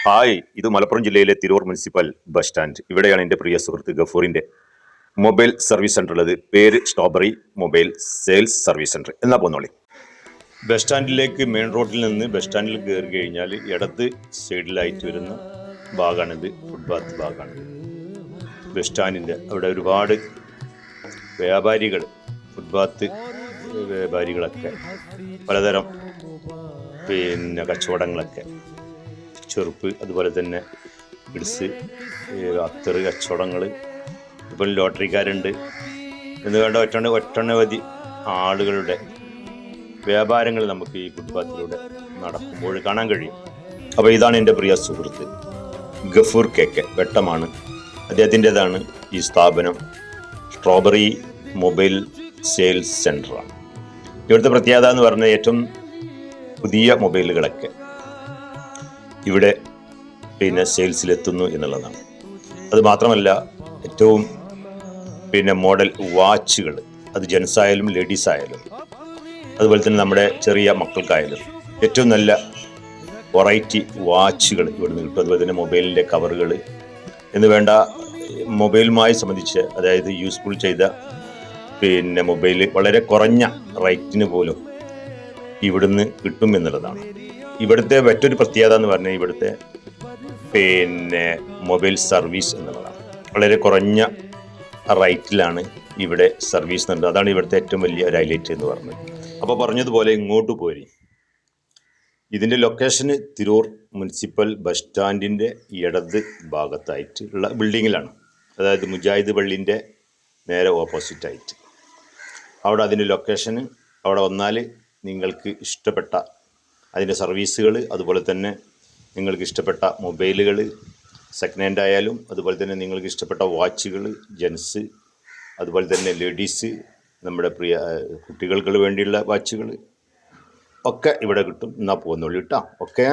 Hi, ഇത് മലപ്പുറം ജില്ലയിലെ Tirur municipal bus stand. ഇവിടെയാണ് എൻ്റെ പ്രിയ സുഹൃത്ത് ഗഫൂറിൻ്റെ മൊബൈൽ സർവീസ് സെൻ്റർ ഉള്ളത്. പേര് strawberry mobile sales service centre. എന്നാ പോന്നോളി. ബസ് സ്റ്റാൻഡിലേക്ക് മെയിൻ റോഡിൽ നിന്ന് ബസ് സ്റ്റാൻഡിൽ കയറി കഴിഞ്ഞാൽ ഇടത് സൈഡിലായിട്ട് വരുന്ന ഭാഗമാണിത്. ഫുട്പാത്ത് ഭാഗമാണിത്. ബസ് സ്റ്റാൻഡിൻ്റെ അവിടെ ഒരുപാട് വ്യാപാരികൾ, ഫുട്പാത്ത് വ്യാപാരികളൊക്കെ പലതരം കച്ചവടങ്ങളൊക്കെ, ചെറുപ്പ്, അതുപോലെ തന്നെ ഗിഡ്സ്, അത്തറ് കച്ചവടങ്ങൾ, ഇപ്പോൾ ലോട്ടറിക്കാരുണ്ട് എന്ന് വേണ്ട ഒട്ടനവധി ആളുകളുടെ വ്യാപാരങ്ങൾ നമുക്ക് ഈ ഫുട്പാത്തിലൂടെ നടക്കുമ്പോൾ കാണാൻ കഴിയും. അപ്പോൾ ഇതാണ് എൻ്റെ പ്രിയ സുഹൃത്ത് ഗഫൂർ കേക്ക്. വെട്ടമാണ്, അദ്ദേഹത്തിൻ്റെതാണ് ഈ സ്ഥാപനം. സ്ട്രോബറി മൊബൈൽ സെയിൽസ് സെൻ്ററാണ്. ഇവിടുത്തെ പ്രത്യേകത എന്ന് പറഞ്ഞാൽ ഏറ്റവും പുതിയ മൊബൈലുകളൊക്കെ ഇവിടെ സെയിൽസിലെത്തുന്നു എന്നുള്ളതാണ്. അത് മാത്രമല്ല, ഏറ്റവും മോഡൽ വാച്ചുകൾ, അത് ജെൻസ് ആയാലും ലേഡീസ് ആയാലും, അതുപോലെ തന്നെ നമ്മുടെ ചെറിയ മക്കൾക്കായാലും ഏറ്റവും നല്ല വെറൈറ്റി വാച്ചുകൾ ഇവിടെ നിന്ന് കിട്ടും. അതുപോലെ തന്നെ മൊബൈലിൻ്റെ കവറുകൾ എന്ന് വേണ്ട മൊബൈലുമായി സംബന്ധിച്ച്, അതായത് യൂസ്ഫുൾ ചെയ്ത മൊബൈൽ വളരെ കുറഞ്ഞ റേറ്റിന് പോലും ഇവിടുന്ന് കിട്ടും എന്നുള്ളതാണ്. ഇവിടുത്തെ മറ്റൊരു പ്രത്യേകത എന്ന് പറഞ്ഞാൽ ഇവിടുത്തെ മൊബൈൽ സർവീസ് എന്നുള്ളതാണ്. വളരെ കുറഞ്ഞ റേറ്റിലാണ് ഇവിടെ സർവീസ് നൽകുന്നത്. അതാണ് ഇവിടുത്തെ ഏറ്റവും വലിയ ഒരു ഹൈലൈറ്റ് എന്ന് പറഞ്ഞത്. അപ്പോൾ പറഞ്ഞതുപോലെ ഇങ്ങോട്ട് പോരി. ഇതിൻ്റെ ലൊക്കേഷന് തിരൂർ മുനിസിപ്പൽ ബസ് സ്റ്റാൻഡിൻ്റെ ഇടത് ഭാഗത്തായിട്ടുള്ള ബിൽഡിങ്ങിലാണ്. അതായത് മുജാഹിദ് പള്ളിൻ്റെ നേരെ ഓപ്പോസിറ്റായിട്ട് അവിടെ അതിൻ്റെ ലൊക്കേഷന്. അവിടെ വന്നാൽ നിങ്ങൾക്ക് ഇഷ്ടപ്പെട്ട അതിൻ്റെ സർവീസുകൾ, അതുപോലെ തന്നെ നിങ്ങൾക്ക് ഇഷ്ടപ്പെട്ട മൊബൈലുകൾ, സെക്കൻഡ് ഹാൻഡ് ആയാലും, അതുപോലെ തന്നെ നിങ്ങൾക്ക് ഇഷ്ടപ്പെട്ട വാച്ചുകൾ, ജെൻസ്, അതുപോലെ തന്നെ ലേഡീസ്, നമ്മുടെ പ്രിയ കുട്ടികൾക്ക് വേണ്ടിയുള്ള വാച്ചുകൾ ഒക്കെ ഇവിടെ കിട്ടും. എന്നാൽ പോകുന്നുള്ളൂ കേട്ടോ. ഓക്കെ.